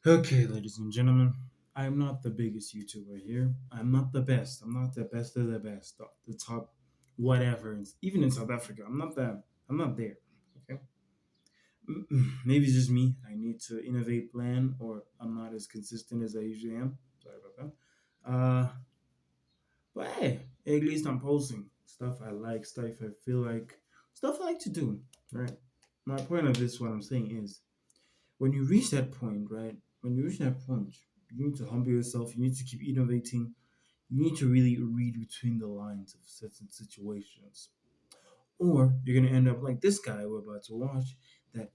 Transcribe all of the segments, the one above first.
Okay, ladies and gentlemen, I'm not the biggest YouTuber here. I'm not the best. I'm not the best of the best, the top whatever. Even in South Africa, I'm not that. I'm not there. Okay, maybe it's just me. I need to innovate, plan, or I'm not as consistent as I usually am. Sorry about that. But hey, at least I'm posting stuff I like, stuff I feel like, stuff I like to do. Right. My point of this, what I'm saying is, when you reach that point, right? When you reach that point, you need to humble yourself. You need to keep innovating. You need to really read between the lines of certain situations, or you're gonna end up like this guy we're about to watch that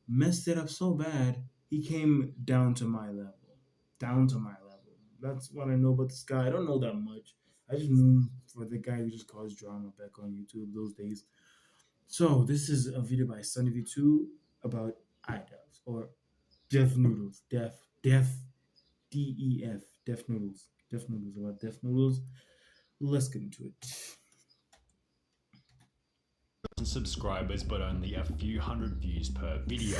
messed it up so bad he came down to my level. Down to my level. That's what I know about this guy. I don't know that much. I just knew for the guy who just caused drama back on YouTube those days. So this is a video by Sunny V2 about iDubbbz or Deaf Noodles. Deaf Noodles. Deaf Noodles about Deaf Noodles. Let's get into it. Subscribers but only a few hundred views per video.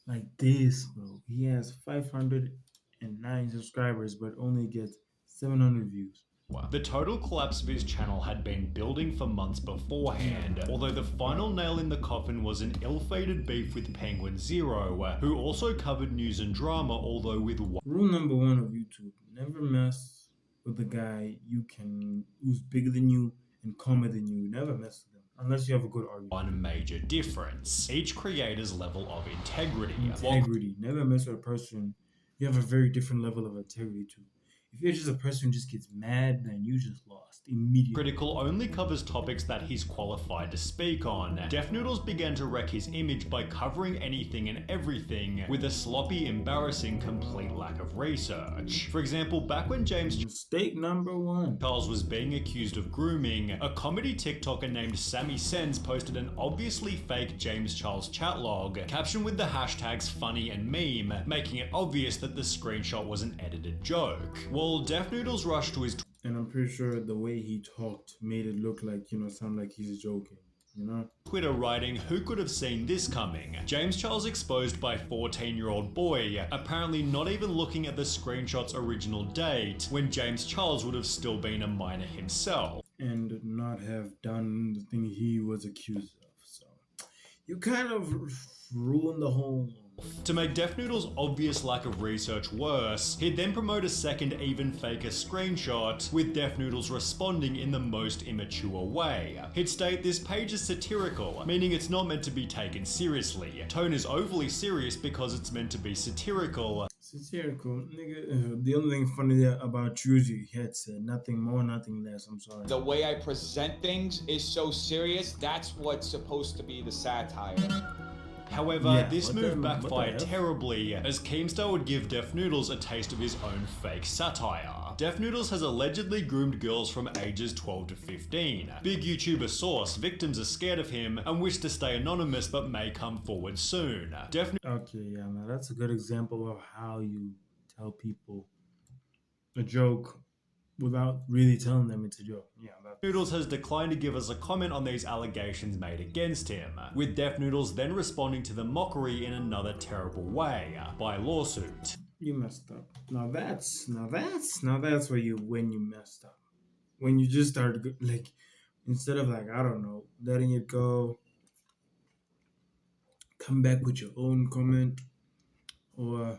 Like this, bro. He has 509 subscribers but only gets 700 views. The total collapse of his channel had been building for months beforehand, although the final nail in the coffin was an ill-fated beef with Penguin Zero, who also covered news and drama, although with Rule number one of YouTube: never mess with the guy who's bigger than you and calmer than you. Never mess with them unless you have a good argument. one major difference: each creator's level of integrity. Integrity. Never mess with a person you have a very different level of integrity to. If you're just a person who just gets mad, then you just lost immediately. Critical only covers topics that he's qualified to speak on. Deaf Noodles began to wreck his image by covering anything and everything with a sloppy, embarrassing, complete lack of research. For example, back when Mistake number one. Charles was being accused of grooming, a comedy TikToker named Sammy Sens posted an obviously fake James Charles chat log, captioned with the hashtags funny and meme, making it obvious that the screenshot was an edited joke. Well, Deaf Noodles rushed to his And I'm pretty sure the way he talked made it look like, sound like he's joking, Twitter writing, "Who could have seen this coming? James Charles exposed by 14-year-old boy, apparently not even looking at the screenshot's original date, when James Charles would have still been a minor himself." And not have done the thing he was accused of. So you kind of ruined the whole. To make Deaf Noodle's obvious lack of research worse, he'd then promote a second even faker screenshot, with Deaf Noodles responding in the most immature way. He'd state this page is satirical, meaning it's not meant to be taken seriously. Tone is overly serious because it's meant to be satirical. Satirical, nigga. The only thing funny about you is your head said nothing more, nothing less. I'm sorry. The way I present things is so serious, that's what's supposed to be the satire. However, this move backfired terribly, as Keemstar would give Deaf Noodles a taste of his own fake satire. Deaf Noodles has allegedly groomed girls from ages 12 to 15. Big YouTuber source, victims are scared of him and wish to stay anonymous but may come forward soon. Okay, yeah, man, that's a good example of how you tell people a joke without really telling them it's a joke. Yeah, Noodles has declined to give us a comment on these allegations made against him, with Deaf Noodles then responding to the mockery in another terrible way, by lawsuit. You messed up. Now that's when you messed up. When you just started like, instead of like, I don't know, letting it go, come back with your own comment, or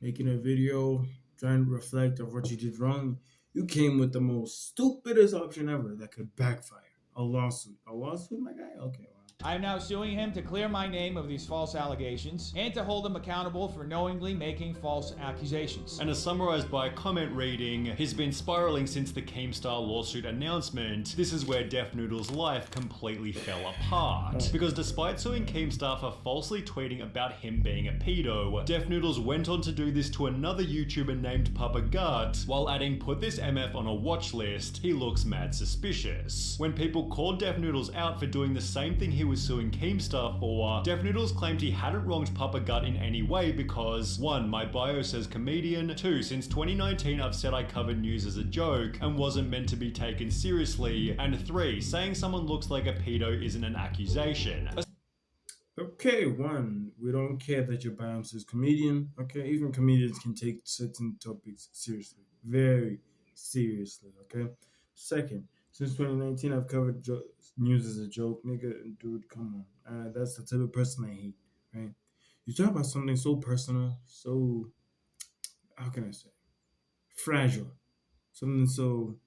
making a video trying to reflect of what you did wrong. You came with the most stupidest option ever that could backfire. A lawsuit. A lawsuit, my guy? Okay, wow. I am now suing him to clear my name of these false allegations and to hold him accountable for knowingly making false accusations. And as summarized by a comment reading, he's been spiraling since the Keemstar lawsuit announcement. This is where Deaf Noodle's life completely fell apart. Because despite suing Keemstar for falsely tweeting about him being a pedo, Deaf Noodles went on to do this to another YouTuber named Papa Gut, while adding "put this MF on a watch list, he looks mad suspicious." When people called Deaf Noodles out for doing the same thing he was suing Keemstar for, Deaf Noodles claimed he hadn't wronged Papa Gut in any way because 1. My bio says comedian, 2. Since 2019 I've said I covered news as a joke and wasn't meant to be taken seriously, and 3. Saying someone looks like a pedo isn't an accusation. Okay, one, we don't care that your bias is comedian. Okay, even comedians can take certain topics seriously, very seriously. Okay. Second, since 2019, I've covered news as a joke, nigga. Dude, come on. That's the type of person I hate. Right? You talk about something so personal, so how can I say fragile, something so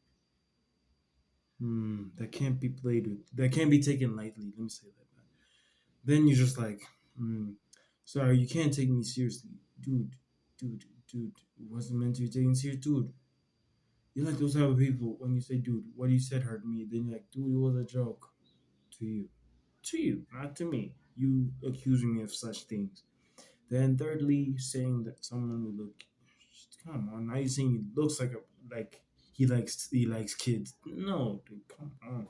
that can't be played with, that can't be taken lightly. Let me say that. Then you're just like, hmm, sorry, you can't take me seriously, dude, dude. It wasn't meant to be taken serious, dude. You're like those type of people when you say, dude, what you said hurt me. Then you're like, dude, it was a joke to you, not to me. You accusing me of such things. Then thirdly, saying that someone will look, come on, now you're saying he looks like he likes kids. No, dude, come on.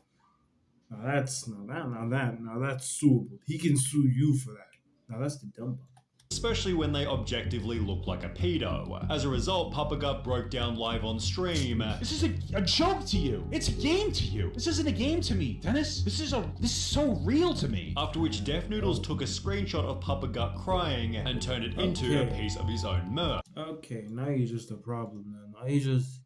Now that's suable. He can sue you for that. Now that's the dumb part. especially when they objectively look like a pedo. As a result, Papa Gut broke down live on stream. This is a joke to you. It's a game to you. This isn't a game to me, Dennis. This is so real to me. After which Def Noodles took a screenshot of Papa Gut crying and turned it into a piece of his own merch. Okay, now you're just a problem now. Now you just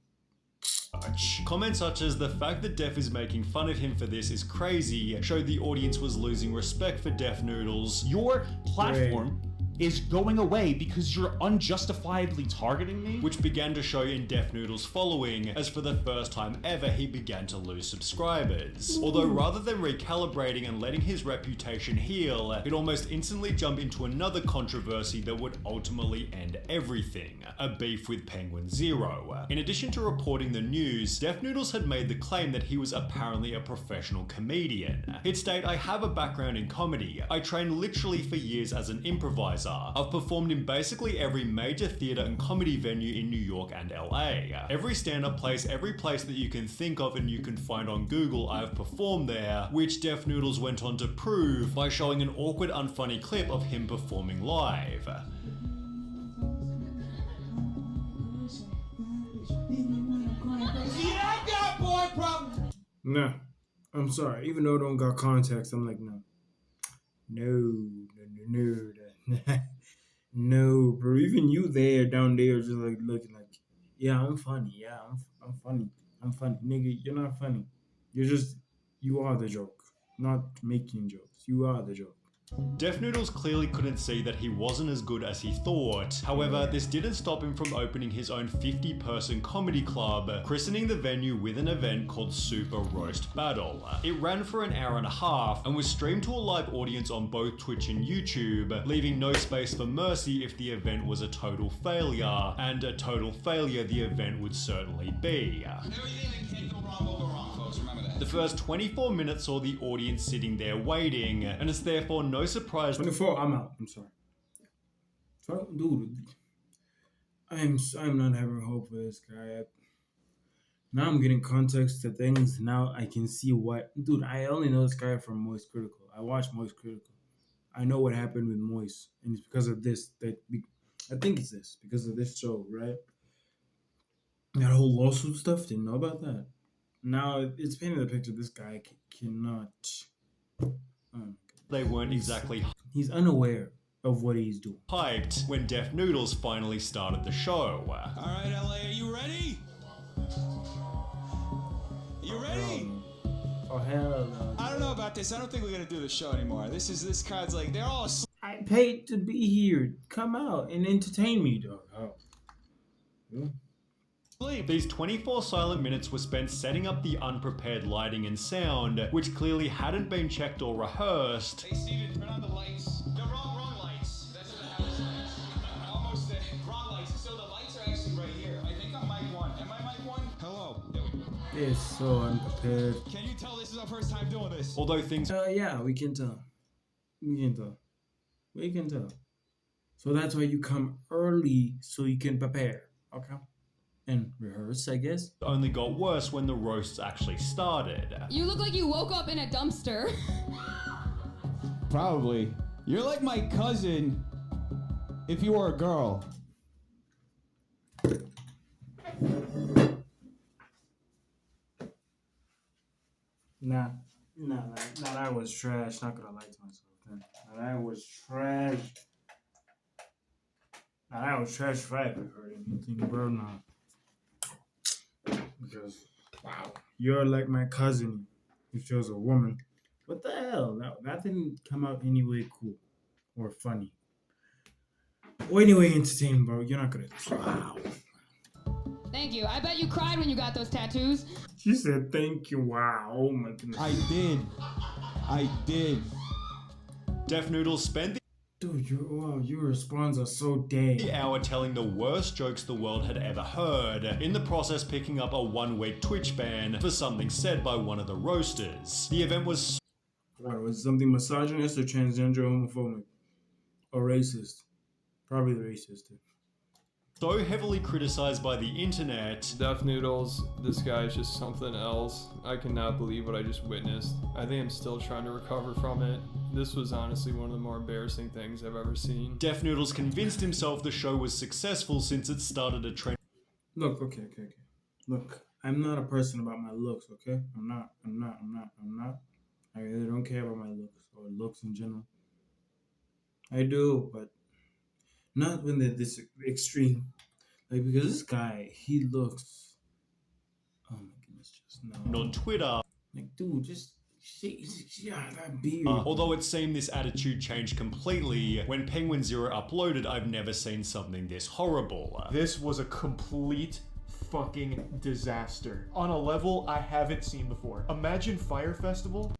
Comments such as the fact that Def is making fun of him for this is crazy showed the audience was losing respect for Def Noodles. Your platform is going away because you're unjustifiably targeting me? Which began to show in Def Noodle's following, as for the first time ever he began to lose subscribers. Although rather than recalibrating and letting his reputation heal, it almost instantly jumped into another controversy that would ultimately end everything, a beef with Penguin Zero. In addition to reporting the news, Def Noodles had made the claim that he was apparently a professional comedian. He'd state, "I have a background in comedy. I trained literally for years as an improviser. I've performed in basically every major theatre and comedy venue in New York and LA. Every stand-up place, every place that you can think of and you can find on Google, I have performed there," which Def Noodles went on to prove by showing an awkward, unfunny clip of him performing live. no. I'm sorry. Even though I don't got context, I'm like no. No, bro. Even you there down there just like looking like, yeah, I'm funny. Yeah, I'm funny. I'm funny, nigga. You're not funny. You are the joke. Not making jokes. You are the joke. Def Noodles clearly couldn't see that he wasn't as good as he thought. However, this didn't stop him from opening his own 50-person comedy club, christening the venue with an event called Super Roast Battle. It ran for an hour and a half and was streamed to a live audience on both Twitch and YouTube, leaving no space for mercy if the event was a total failure, and a total failure the event would certainly be. The first 24 minutes saw the audience sitting there waiting, and it's therefore no surprise. 24. I'm out. I'm sorry. So, dude, I'm not having hope for this guy. Now I'm getting context to things. Now I can see what, dude. I only know this guy from Moist Critical. I watch Moist Critical. I know what happened with Moist, and it's because of this. I think it's this because of this show, right? That whole lawsuit stuff. Didn't know about that. Now it's painting the picture. This guy cannot. They weren't exactly He's unaware of what he's doing. hyped when Def Noodles finally started the show. Alright, LA, are you ready? You ready? Oh hell no! I don't know about this. I don't think we're gonna do the show anymore. This crowd's like, they're all asleep. I paid to be here. Come out and entertain me, dog. Oh. Yeah. These 24 silent minutes were spent setting up the unprepared lighting and sound, which clearly hadn't been checked or rehearsed. Hey, Steven, turn on the lights. No, wrong lights. That's what the hell is that? Almost there. Wrong lights. So the lights are actually right here. I think I'm mic 1. Am I mic 1? Hello. There we go. It's so unprepared. Can you tell this is our first time doing this? Although things Yeah, we can tell. We can tell. So that's why you come early so you can prepare. Okay. And rehearse, I guess. only got worse when the roasts actually started. You look like you woke up in a dumpster. Probably. You're like my cousin if you were a girl. Nah, that was trash. Not gonna lie to myself. And I was trash. And I was trash if I ever heard anything, bro. Now. Because, wow, you're like my cousin if she was a woman. What the hell? That didn't come out anyway cool or funny. Or anyway entertaining, bro. You're not good at this. Wow. Thank you. I bet you cried when you got those tattoos. She said thank you. Wow. Oh my goodness. I did. Def Noodles spent Dude, your responses are so dead. the hour telling the worst jokes the world had ever heard, in the process picking up a 1-week Twitch ban for something said by one of the roasters. The event was What, was it something misogynist or transgender, homophobic? Or racist? Probably racist. so heavily criticized by the internet. Def Noodles, this guy is just something else. I cannot believe what I just witnessed. I think I'm still trying to recover from it. This was honestly one of the more embarrassing things I've ever seen. Def Noodles convinced himself the show was successful since it started a trend. Look, okay. Look, I'm not a person about my looks, okay? I'm not. I really don't care about my looks or looks in general. I do, but not when they're this extreme. Like, because this guy, he looks. Oh my goodness, just no. On Twitter. Like, dude, just. Yeah, that beard. Although it seemed this attitude changed completely when Penguin Zero uploaded I've never seen something this horrible. This was a complete fucking disaster on a level I haven't seen before. Imagine Fire Festival,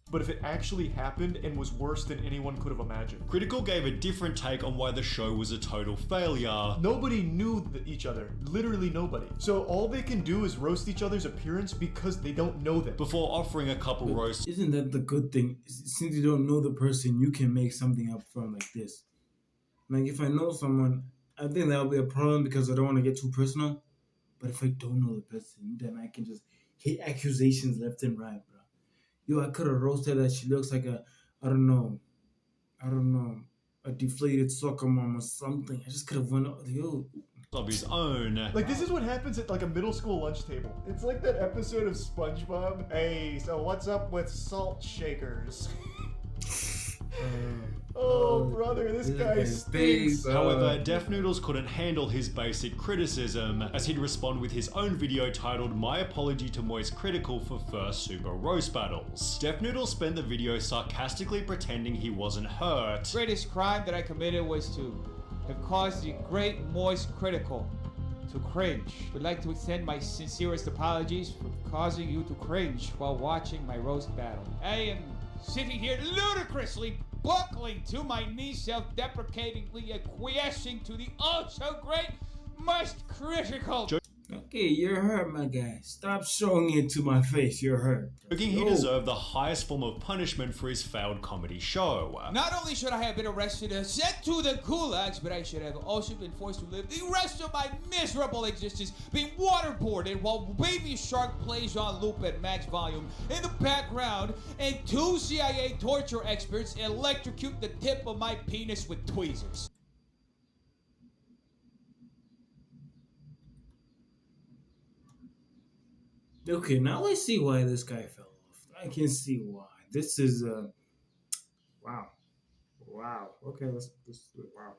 but if it actually happened and was worse than anyone could have imagined. Critical gave a different take on why the show was a total failure. Nobody knew each other. Literally nobody. So all they can do is roast each other's appearance because they don't know them. Before offering a couple roasts Isn't that the good thing? Since you don't know the person, you can make something up from like this. Like, if I know someone, I think that'll be a problem because I don't want to get too personal. But if I don't know the person, then I can just hit accusations left and right, bro. Yo, I could have roasted that she looks like I don't know, a deflated soccer mom or something. I just could have went, yo. of his own. Like, this is what happens at like a middle school lunch table. It's like that episode of SpongeBob. Hey, so what's up with salt shakers? Oh, brother, this guy stinks. However, Def Noodles couldn't handle his basic criticism, as he'd respond with his own video titled My Apology to Moist Critical for First Super Roast Battles. Def Noodles spent the video sarcastically pretending he wasn't hurt. Greatest crime that I committed was to have caused the great Moist Critical to cringe. Would like to extend my sincerest apologies for causing you to cringe while watching my roast battle. I am sitting here ludicrously buckling to my knees, self-deprecatingly acquiescing to the oh-so-great Moist Critical. Okay, you're hurt, my guy. Stop showing it to my face. You're hurt. Joking he deserved the highest form of punishment for his failed comedy show. Not only should I have been arrested and sent to the gulags, but I should have also been forced to live the rest of my miserable existence being waterboarded while Baby Shark plays on loop at max volume in the background, and 2 CIA torture experts electrocute the tip of my penis with tweezers. Okay, now I see why this guy fell off. I can see why. This is wow. Okay, let's wow.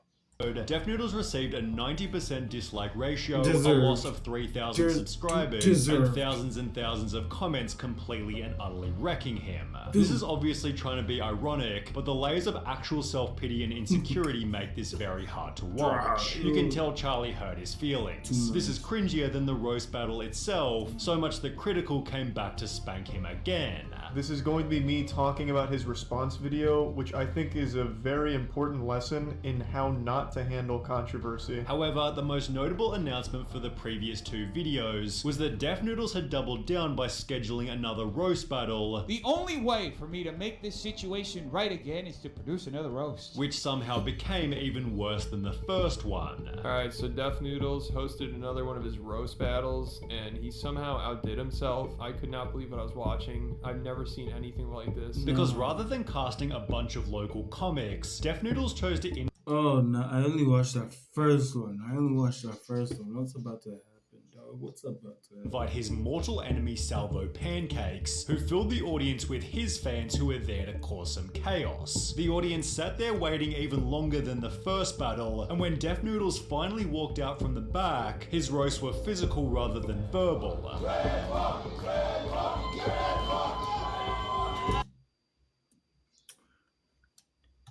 Def Noodles received a 90% dislike ratio, Deserved. a loss of 3,000 subscribers, Deserved. and thousands of comments completely and utterly wrecking him. This is obviously trying to be ironic, but the layers of actual self-pity and insecurity make this very hard to watch. You can tell Charlie hurt his feelings. This is cringier than the roast battle itself, so much that Critical came back to spank him again. This is going to be me talking about his response video, which I think is a very important lesson in how not to handle controversy. However, the most notable announcement for the previous 2 videos was that Def Noodles had doubled down by scheduling another roast battle, The only way for me to make this situation right again is to produce another roast. which somehow became even worse than the first one. Alright, so Def Noodles hosted another one of his roast battles, and he somehow outdid himself. I could not believe what I was watching. I've never seen anything like this. Because rather than casting a bunch of local comics, Def Noodles chose to Oh no, I only watched that first one. What's about to happen, dog? what's up, invite his mortal enemy Salvo Pancakes, who filled the audience with his fans who were there to cause some chaos. The audience sat there waiting even longer than the first battle, and when Def Noodles finally walked out from the back, his roasts were physical rather than verbal.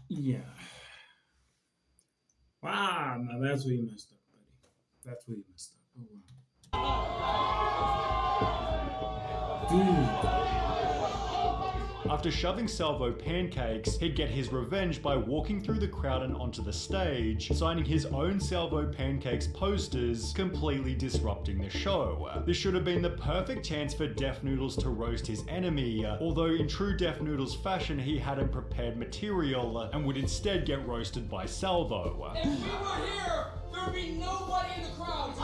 Yeah. Wow, now that's where you messed up, buddy. That's where you messed up. Oh, wow. After shoving Salvo Pancakes, he'd get his revenge by walking through the crowd and onto the stage, signing his own Salvo Pancakes posters, completely disrupting the show. This should have been the perfect chance for Def Noodles to roast his enemy, although in true Def Noodles fashion he hadn't prepared material and would instead get roasted by Salvo. If we were here, there would be nobody in the crowd.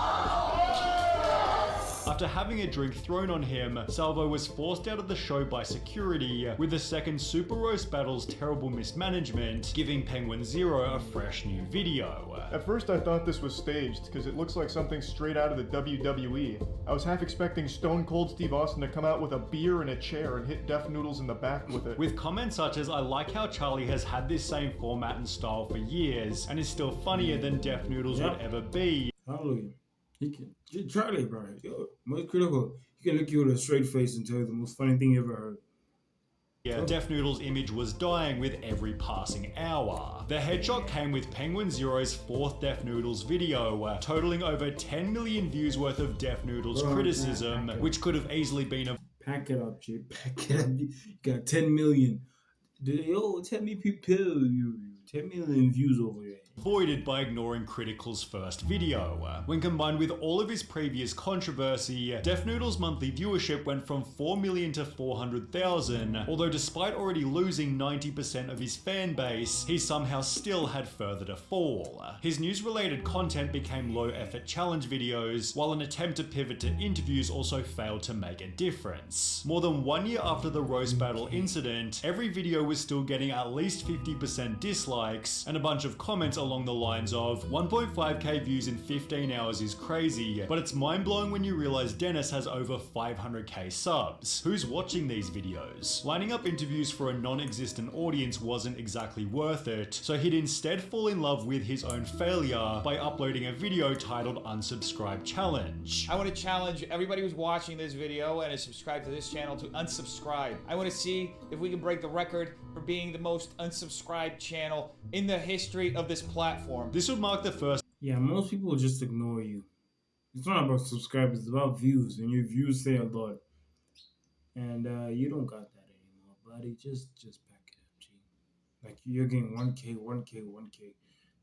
After having a drink thrown on him, Salvo was forced out of the show by security, with the second Super Roast Battle's terrible mismanagement giving Penguin Zero a fresh new video. At first I thought this was staged, because it looks like something straight out of the WWE. I was half expecting Stone Cold Steve Austin to come out with a beer and a chair and hit Def Noodles in the back with it. With comments such as, "I like how Charlie has had this same format and style for years, and is still funnier than Def Noodles would ever be." Hallelujah. He can, Charlie, bro, yo, most critical. He can look you with a straight face and tell you the most funny thing you ever heard. Yeah, Def Noodles' image was dying with every passing hour. The headshot came with Penguin Zero's fourth Def Noodles video, totaling over 10 million views worth of Def Noodles criticism, which could have easily been a Pack it up, G. Pack it up. You got 10 million. Yo, 10 million people. 10 million views over here. avoided by ignoring Critical's first video. When combined with all of his previous controversy, Def Noodle's monthly viewership went from 4 million to 400,000, although despite already losing 90% of his fan base, he somehow still had further to fall. His news-related content became low-effort challenge videos, while an attempt to pivot to interviews also failed to make a difference. More than 1 year after the roast battle incident, every video was still getting at least 50% dislikes, and a bunch of comments along the lines of 1.5k views in 15 hours is crazy, but it's mind-blowing when you realize Dennis has over 500k subs. Who's watching these videos? Lining up interviews for a non-existent audience wasn't exactly worth it, so he'd instead fall in love with his own failure by uploading a video titled Unsubscribe Challenge. I want to challenge everybody who's watching this video and is subscribed to this channel to unsubscribe. I want to see if we can break the record for being the most unsubscribed channel in the history of this platform. This would mark the first Yeah, most people just ignore you. It's not about subscribers, it's about views, and your views say a lot. And you don't got that anymore, buddy. Just pack it up, G. Like, you're getting 1K, 1K, 1K.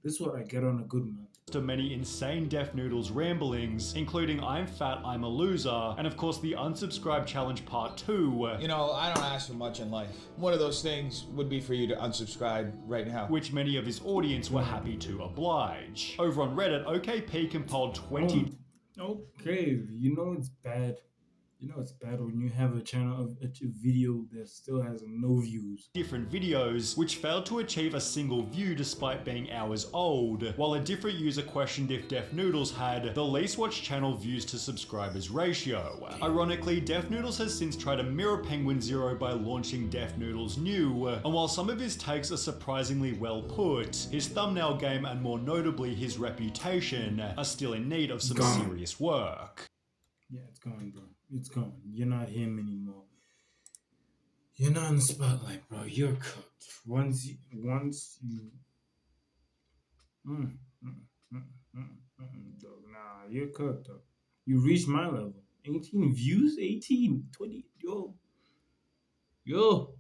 This is what I get on a good month. to many insane Def Noodles ramblings, including I'm Fat, I'm a Loser, and of course the Unsubscribe Challenge Part 2. You know, I don't ask for much in life. One of those things would be for you to unsubscribe right now. Which many of his audience were happy to oblige. Over on Reddit, OKP compiled 20... Okay, you know it's bad. You know it's bad when you have a channel of a video that still has no views. different videos, which failed to achieve a single view despite being hours old, while a different user questioned if Def Noodles had the least watched channel views to subscribers ratio. Ironically, Def Noodles has since tried to mirror Penguin Zero by launching Def Noodles New, and while some of his takes are surprisingly well put, his thumbnail game and more notably his reputation are still in need of some serious work. Yeah, it's gone, bro. It's gone. You're not him anymore. You're not in the spotlight, bro. You're cooked. Once you dog, nah, you're cooked, dog. You reached my level. 18 views, 18, 20, yo.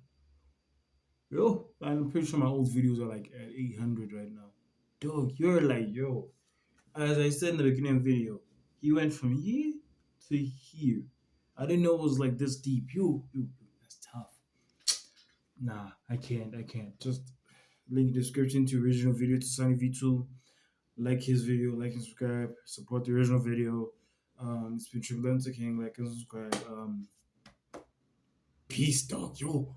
I'm pretty sure my old videos are like at 800 right now. Dog, you're like, yo. As I said in the beginning of the video, he went from here to here. I didn't know it was like this deep. Yo, that's tough. Nah, I can't. Just link in the description to original video to Sunny V2. Like his video, like and subscribe. Support the original video. It's been Triple M to King. Like and subscribe. Peace, dog. Yo.